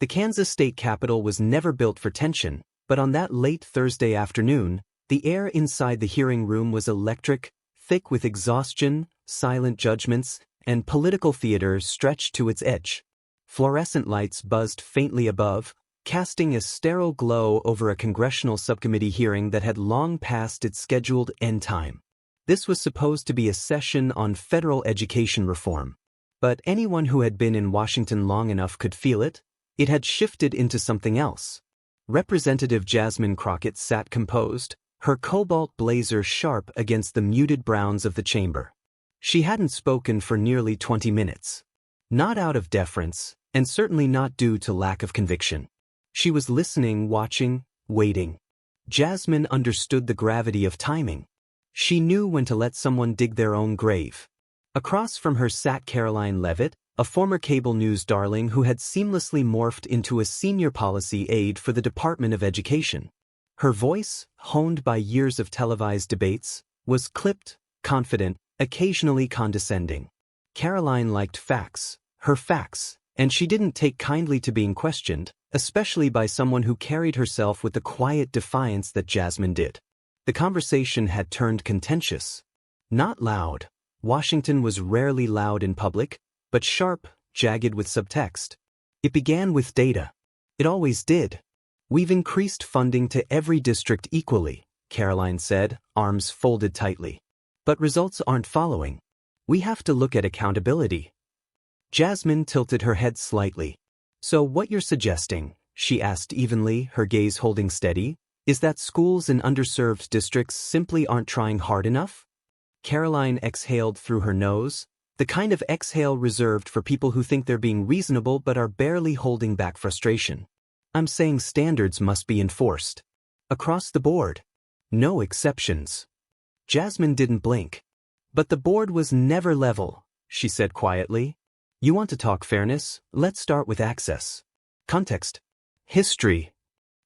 The Kansas state capitol was never built for tension, but on that late Thursday afternoon, the air inside the hearing room was electric, thick with exhaustion, silent judgments, and political theater stretched to its edge. Fluorescent lights buzzed faintly above, casting a sterile glow over a congressional subcommittee hearing that had long passed its scheduled end time. This was supposed to be a session on federal education reform. But anyone who had been in Washington long enough could feel it. It had shifted into something else. Representative Jasmine Crockett sat composed, her cobalt blazer sharp against the muted browns of the chamber. She hadn't spoken for nearly 20 minutes. Not out of deference, and certainly not due to lack of conviction. She was listening, watching, waiting. Jasmine understood the gravity of timing. She knew when to let someone dig their own grave. Across from her sat Caroline Levitt, a former cable news darling who had seamlessly morphed into a senior policy aide for the Department of Education. Her voice, honed by years of televised debates, was clipped, confident, occasionally condescending. Caroline liked facts, her facts, and she didn't take kindly to being questioned, especially by someone who carried herself with the quiet defiance that Jasmine did. The conversation had turned contentious. Not loud. Washington was rarely loud in public, but sharp, jagged with subtext. It began with data. It always did. "We've increased funding to every district equally," Caroline said, arms folded tightly. "But results aren't following. We have to look at accountability." Jasmine tilted her head slightly. "So what you're suggesting," she asked evenly, her gaze holding steady, "is that schools in underserved districts simply aren't trying hard enough?" Caroline exhaled through her nose, the kind of exhale reserved for people who think they're being reasonable but are barely holding back frustration. "I'm saying standards must be enforced. Across the board. No exceptions." Jasmine didn't blink. "But the board was never level," she said quietly. "You want to talk fairness? Let's start with access. Context. History."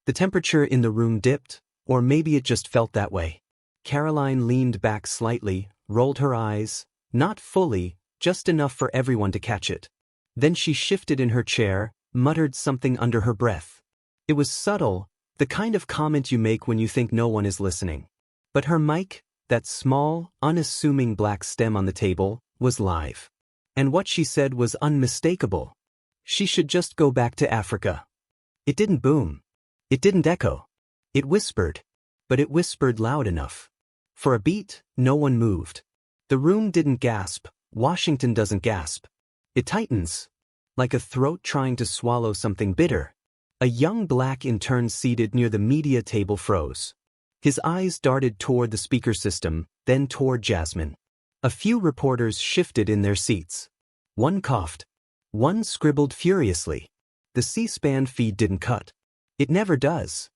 The temperature in the room dipped, or maybe it just felt that way. Caroline leaned back slightly, rolled her eyes, not fully, just enough for everyone to catch it. Then she shifted in her chair, muttered something under her breath. It was subtle, the kind of comment you make when you think no one is listening. But her mic, that small, unassuming black stem on the table, was live. And what she said was unmistakable. She should just go back to Africa. It didn't boom. It didn't echo. It whispered. But it whispered loud enough. For a beat, no one moved. The room didn't gasp. Washington doesn't gasp. It tightens. Like a throat trying to swallow something bitter. A young black intern seated near the media table froze. His eyes darted toward the speaker system, then toward Jasmine. A few reporters shifted in their seats. One coughed. One scribbled furiously. The C-SPAN feed didn't cut. It never does.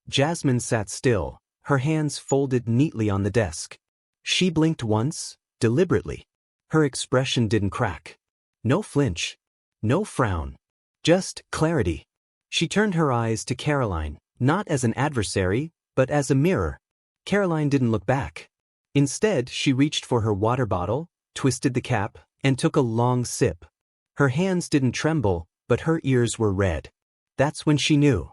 Jasmine sat still, her hands folded neatly on the desk. She blinked once, deliberately. Her expression didn't crack. No flinch. No frown. Just clarity. She turned her eyes to Caroline, not as an adversary, but as a mirror. Caroline didn't look back. Instead, she reached for her water bottle, twisted the cap, and took a long sip. Her hands didn't tremble, but her ears were red. That's when she knew.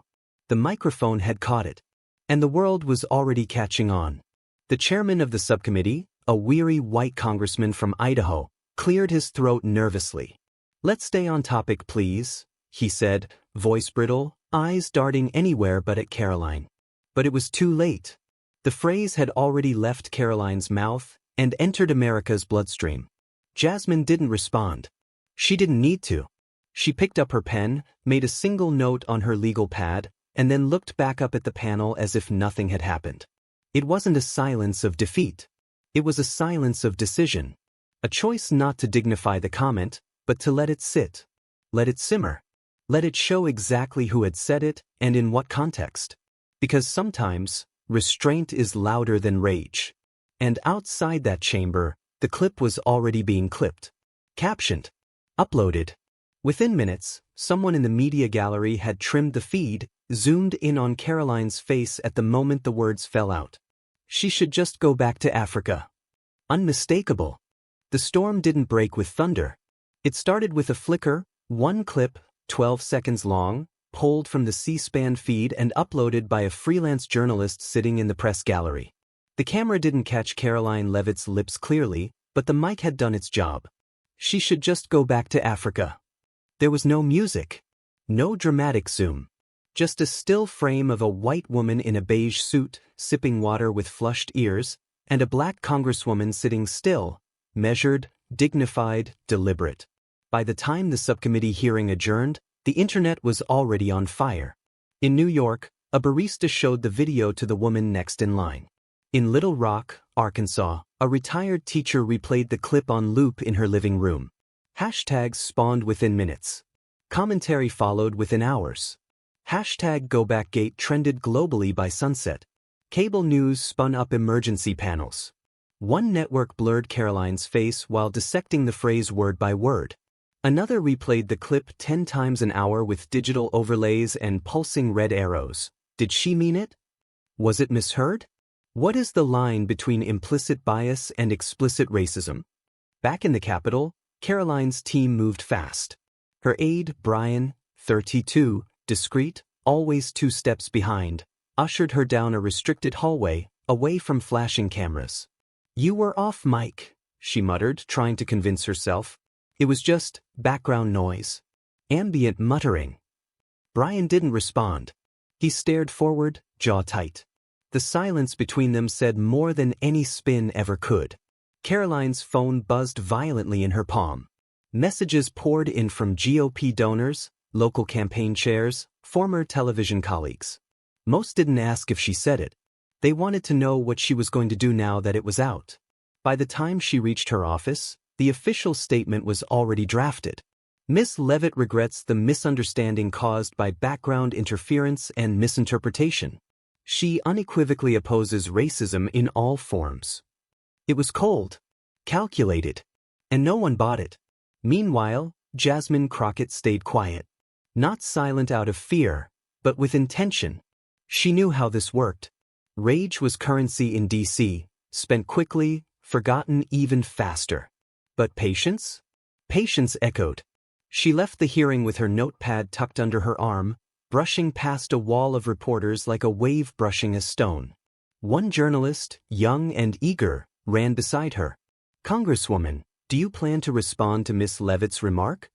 The microphone had caught it. And the world was already catching on. The chairman of the subcommittee, a weary white congressman from Idaho, cleared his throat nervously. "Let's stay on topic, please," he said, voice brittle, eyes darting anywhere but at Caroline. But it was too late. The phrase had already left Caroline's mouth and entered America's bloodstream. Jasmine didn't respond. She didn't need to. She picked up her pen, made a single note on her legal pad, and then looked back up at the panel as if nothing had happened. It wasn't a silence of defeat. It was a silence of decision. A choice not to dignify the comment, but to let it sit. Let it simmer. Let it show exactly who had said it and in what context. Because sometimes, restraint is louder than rage. And outside that chamber, the clip was already being clipped. Captioned. Uploaded. Within minutes, someone in the media gallery had trimmed the feed, zoomed in on Caroline's face at the moment the words fell out. She should just go back to Africa. Unmistakable. The storm didn't break with thunder. It started with a flicker, one clip, 12 seconds long, pulled from the C-SPAN feed and uploaded by a freelance journalist sitting in the press gallery. The camera didn't catch Caroline Levitt's lips clearly, but the mic had done its job. She should just go back to Africa. There was no music. No dramatic zoom. Just a still frame of a white woman in a beige suit, sipping water with flushed ears, and a black congresswoman sitting still, measured, dignified, deliberate. By the time the subcommittee hearing adjourned, the internet was already on fire. In New York, a barista showed the video to the woman next in line. In Little Rock, Arkansas, a retired teacher replayed the clip on loop in her living room. Hashtags spawned within minutes. Commentary followed within hours. Hashtag GoBackGate trended globally by sunset. Cable news spun up emergency panels. One network blurred Caroline's face while dissecting the phrase word by word. Another replayed the clip 10 times an hour with digital overlays and pulsing red arrows. Did she mean it? Was it misheard? What is the line between implicit bias and explicit racism? Back in the Capitol, Caroline's team moved fast. Her aide, Brian, 32, discreet, always 2 steps behind, ushered her down a restricted hallway, away from flashing cameras. "You were off mic," she muttered, trying to convince herself. It was just background noise. Ambient muttering. Brian didn't respond. He stared forward, jaw tight. The silence between them said more than any spin ever could. Caroline's phone buzzed violently in her palm. Messages poured in from GOP donors, local campaign chairs, former television colleagues. Most didn't ask if she said it. They wanted to know what she was going to do now that it was out. By the time she reached her office, the official statement was already drafted. Ms. Levitt regrets the misunderstanding caused by background interference and misinterpretation. She unequivocally opposes racism in all forms. It was cold, calculated, and no one bought it. Meanwhile, Jasmine Crockett stayed quiet. Not silent out of fear, but with intention. She knew how this worked. Rage was currency in D.C., spent quickly, forgotten even faster. But patience? Patience echoed. She left the hearing with her notepad tucked under her arm, brushing past a wall of reporters like a wave brushing a stone. One journalist, young and eager, ran beside her. "Congresswoman, do you plan to respond to Miss Levitt's remark?"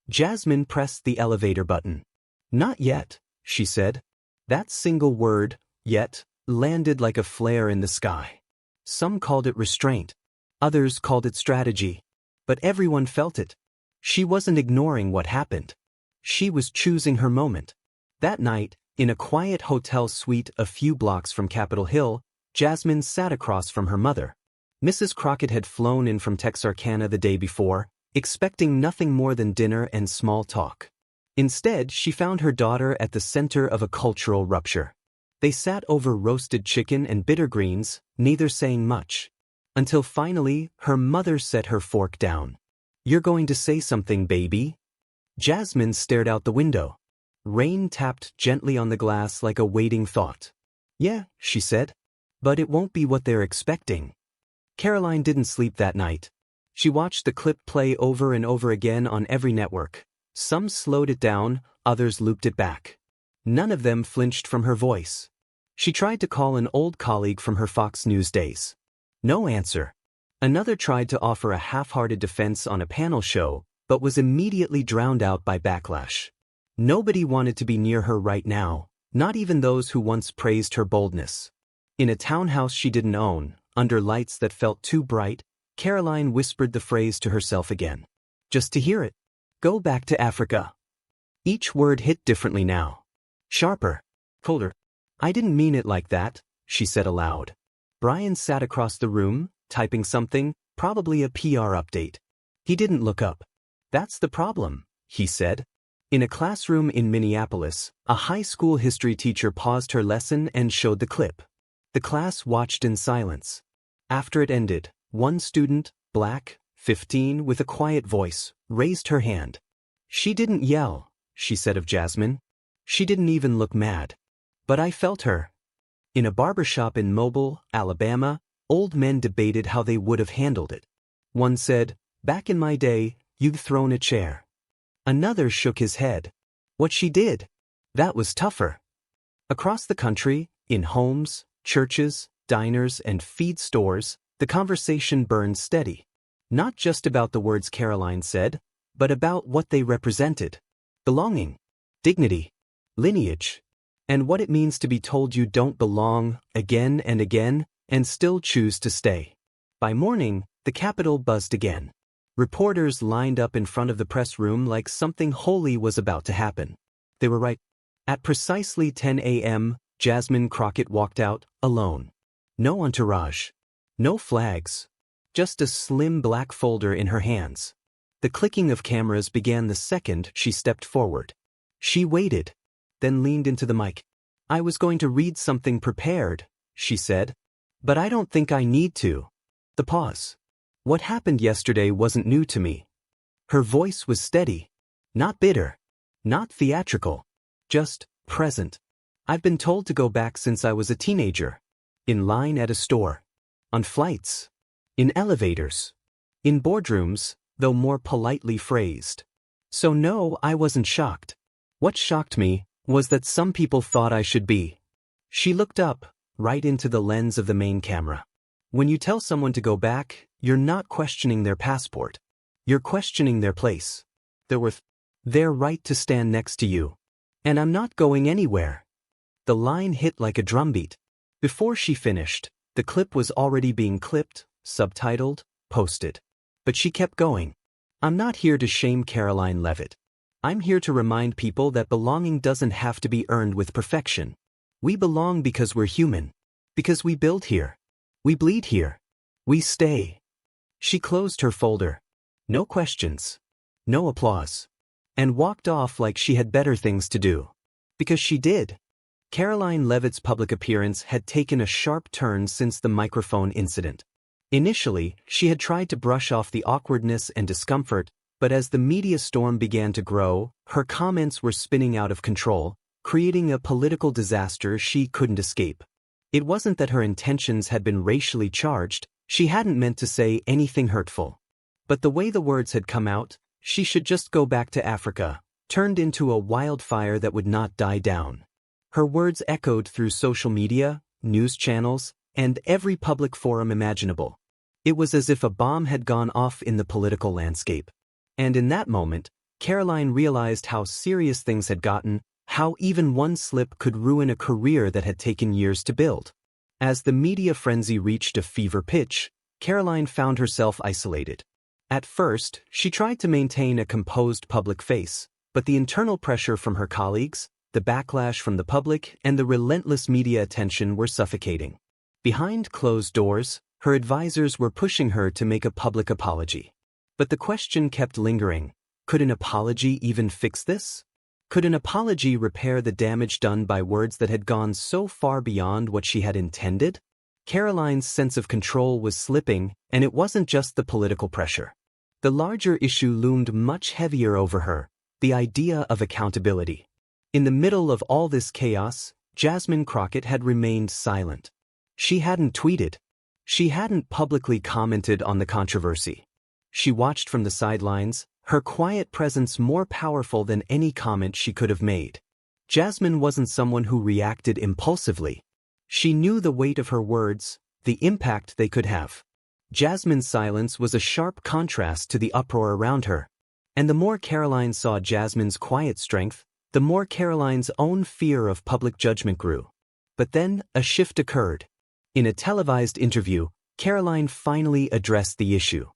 Jasmine pressed the elevator button. "Not yet," she said. That single word, yet, landed like a flare in the sky. Some called it restraint. Others called it strategy. But everyone felt it. She wasn't ignoring what happened. She was choosing her moment. That night, in a quiet hotel suite a few blocks from Capitol Hill, Jasmine sat across from her mother. Mrs. Crockett had flown in from Texarkana the day before, expecting nothing more than dinner and small talk. Instead, she found her daughter at the center of a cultural rupture. They sat over roasted chicken and bitter greens, neither saying much. Until finally, her mother set her fork down. "You're going to say something, baby?" Jasmine stared out the window. Rain tapped gently on the glass like a waiting thought. "Yeah," she said. "But it won't be what they're expecting." Caroline didn't sleep that night. She watched the clip play over and over again on every network. Some slowed it down, others looped it back. None of them flinched from her voice. She tried to call an old colleague from her Fox News days. No answer. Another tried to offer a half-hearted defense on a panel show, but was immediately drowned out by backlash. Nobody wanted to be near her right now, not even those who once praised her boldness. In a townhouse she didn't own, under lights that felt too bright, Caroline whispered the phrase to herself again. Just to hear it. "Go back to Africa." Each word hit differently now. Sharper. Colder. "I didn't mean it like that," she said aloud. Brian sat across the room, typing something, probably a PR update. He didn't look up. "That's the problem," he said. In a classroom in Minneapolis, a high school history teacher paused her lesson and showed the clip. The class watched in silence. After it ended, one student, black, 15, with a quiet voice, raised her hand. "She didn't yell," she said of Jasmine. "She didn't even look mad. But I felt her." In a barbershop in Mobile, Alabama, old men debated how they would have handled it. One said, "Back in my day, you'd thrown a chair." Another shook his head. "What she did? That was tougher. Across the country, in homes, churches, diners, and feed stores, the conversation burned steady. Not just about the words Caroline said, but about what they represented. Belonging, dignity, lineage, and what it means to be told you don't belong again and again and still choose to stay. By morning, the Capitol buzzed again. Reporters lined up in front of the press room like something holy was about to happen. They were right. At precisely 10 a.m., Jasmine Crockett walked out, alone. No entourage. No flags. Just a slim black folder in her hands. The clicking of cameras began the second she stepped forward. She waited, then leaned into the mic. "I was going to read something prepared," she said. "But I don't think I need to." The pause. What happened yesterday wasn't new to me. Her voice was steady. Not bitter. Not theatrical. Just present. "I've been told to go back since I was a teenager. In line at a store. On flights. In elevators. In boardrooms, though more politely phrased. So no, I wasn't shocked. What shocked me was that some people thought I should be." She looked up, right into the lens of the main camera. When you tell someone to go back, you're not questioning their passport. You're questioning their place. Their right to stand next to you. And I'm not going anywhere. The line hit like a drumbeat. Before she finished, the clip was already being clipped, subtitled, posted. But she kept going. "I'm not here to shame Caroline Levitt. I'm here to remind people that belonging doesn't have to be earned with perfection. We belong because we're human. Because we build here. We bleed here. We stay." She closed her folder. No questions. No applause. And walked off like she had better things to do. Because she did. Caroline Levitt's public appearance had taken a sharp turn since the microphone incident. Initially, she had tried to brush off the awkwardness and discomfort, but as the media storm began to grow, her comments were spinning out of control, creating a political disaster she couldn't escape. It wasn't that her intentions had been racially charged, she hadn't meant to say anything hurtful. But the way the words had come out, "She should just go back to Africa," turned into a wildfire that would not die down. Her words echoed through social media, news channels, and every public forum imaginable. It was as if a bomb had gone off in the political landscape. And in that moment, Caroline realized how serious things had gotten, how even one slip could ruin a career that had taken years to build. As the media frenzy reached a fever pitch, Caroline found herself isolated. At first, she tried to maintain a composed public face, but the internal pressure from her colleagues, the backlash from the public, and the relentless media attention were suffocating. Behind closed doors, her advisors were pushing her to make a public apology. But the question kept lingering: could an apology even fix this? Could an apology repair the damage done by words that had gone so far beyond what she had intended? Caroline's sense of control was slipping, and it wasn't just the political pressure. The larger issue loomed much heavier over her: the idea of accountability. In the middle of all this chaos, Jasmine Crockett had remained silent. She hadn't tweeted. She hadn't publicly commented on the controversy. She watched from the sidelines, her quiet presence more powerful than any comment she could have made. Jasmine wasn't someone who reacted impulsively. She knew the weight of her words, the impact they could have. Jasmine's silence was a sharp contrast to the uproar around her. And the more Caroline saw Jasmine's quiet strength, the more Caroline's own fear of public judgment grew. But then, a shift occurred. In a televised interview, Caroline finally addressed the issue.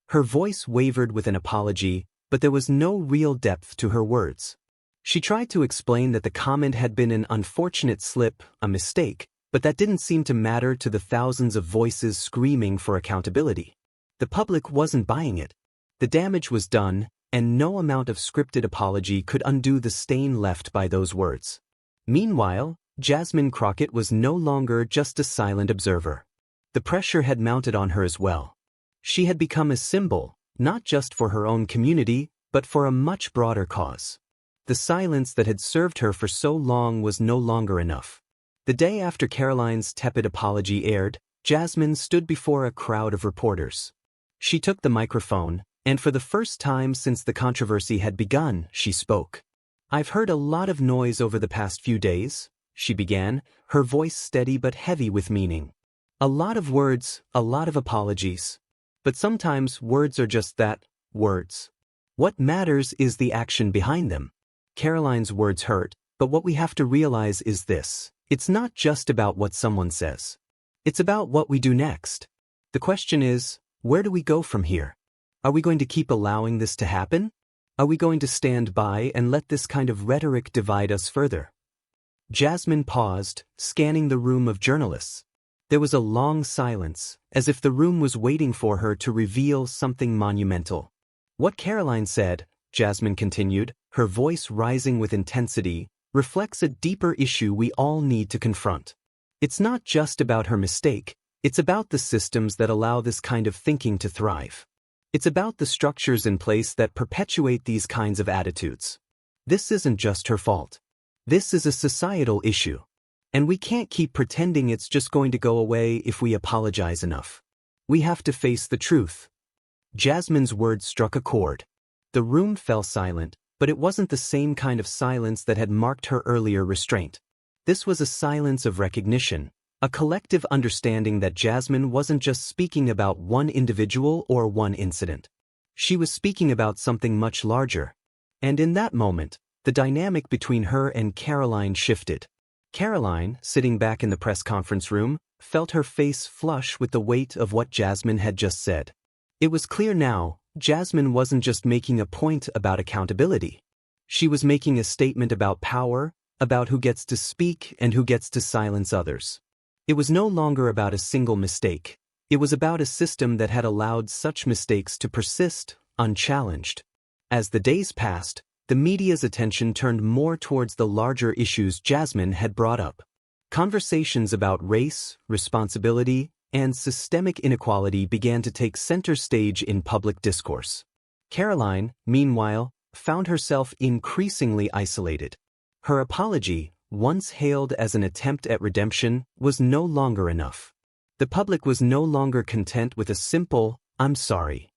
Her voice wavered with an apology, but there was no real depth to her words. She tried to explain that the comment had been an unfortunate slip, a mistake, but that didn't seem to matter to the thousands of voices screaming for accountability. The public wasn't buying it. The damage was done, and no amount of scripted apology could undo the stain left by those words. Meanwhile, Jasmine Crockett was no longer just a silent observer. The pressure had mounted on her as well. She had become a symbol, not just for her own community, but for a much broader cause. The silence that had served her for so long was no longer enough. The day after Caroline's tepid apology aired, Jasmine stood before a crowd of reporters. She took the microphone, and for the first time since the controversy had begun, she spoke. I've heard a lot of noise over the past few days, she began, her voice steady but heavy with meaning. A lot of words, a lot of apologies. But sometimes words are just that, words. What matters is the action behind them. Caroline's words hurt, but what we have to realize is this. It's not just about what someone says. It's about what we do next. The question is, where do we go from here? Are we going to keep allowing this to happen? Are we going to stand by and let this kind of rhetoric divide us further? Jasmine paused, scanning the room of journalists. There was a long silence, as if the room was waiting for her to reveal something monumental. What Caroline said, Jasmine continued, her voice rising with intensity, reflects a deeper issue we all need to confront. It's not just about her mistake, it's about the systems that allow this kind of thinking to thrive. It's about the structures in place that perpetuate these kinds of attitudes. This isn't just her fault. This is a societal issue. And we can't keep pretending it's just going to go away if we apologize enough. We have to face the truth. Jasmine's words struck a chord. The room fell silent, but it wasn't the same kind of silence that had marked her earlier restraint. This was a silence of recognition, a collective understanding that Jasmine wasn't just speaking about one individual or one incident. She was speaking about something much larger. And in that moment, the dynamic between her and Caroline shifted. Caroline, sitting back in the press conference room, felt her face flush with the weight of what Jasmine had just said. It was clear now, Jasmine wasn't just making a point about accountability. She was making a statement about power, about who gets to speak and who gets to silence others. It was no longer about a single mistake. It was about a system that had allowed such mistakes to persist, unchallenged. As the days passed, the media's attention turned more towards the larger issues Jasmine had brought up. Conversations about race, responsibility, and systemic inequality began to take center stage in public discourse. Caroline, meanwhile, found herself increasingly isolated. Her apology, once hailed as an attempt at redemption, was no longer enough. The public was no longer content with a simple, "I'm sorry."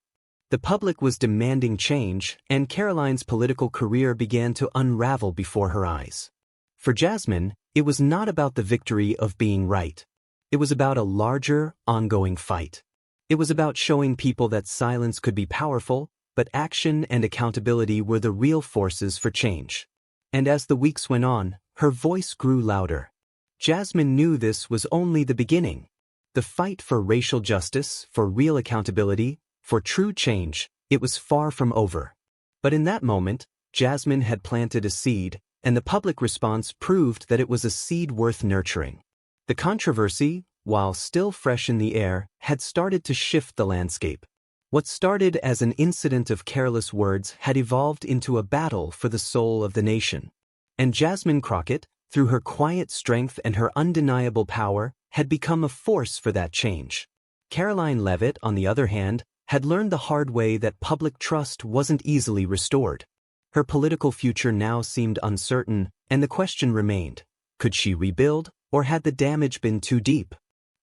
The public was demanding change, and Caroline's political career began to unravel before her eyes. For Jasmine, it was not about the victory of being right. It was about a larger, ongoing fight. It was about showing people that silence could be powerful, but action and accountability were the real forces for change. And as the weeks went on, her voice grew louder. Jasmine knew this was only the beginning. The fight for racial justice, for real accountability, for true change, it was far from over. But in that moment, Jasmine had planted a seed, and the public response proved that it was a seed worth nurturing. The controversy, while still fresh in the air, had started to shift the landscape. What started as an incident of careless words had evolved into a battle for the soul of the nation. And Jasmine Crockett, through her quiet strength and her undeniable power, had become a force for that change. Caroline Levitt, on the other hand, had learned the hard way that public trust wasn't easily restored. Her political future now seemed uncertain, and the question remained, could she rebuild, or had the damage been too deep?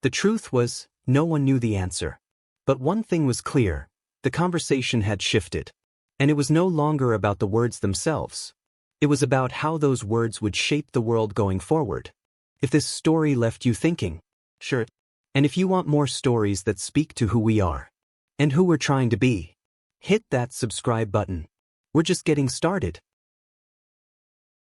The truth was, no one knew the answer. But one thing was clear, the conversation had shifted. And it was no longer about the words themselves. It was about how those words would shape the world going forward. If this story left you thinking, sure. And if you want more stories that speak to who we are, and who we're trying to be, hit that subscribe button. We're just getting started.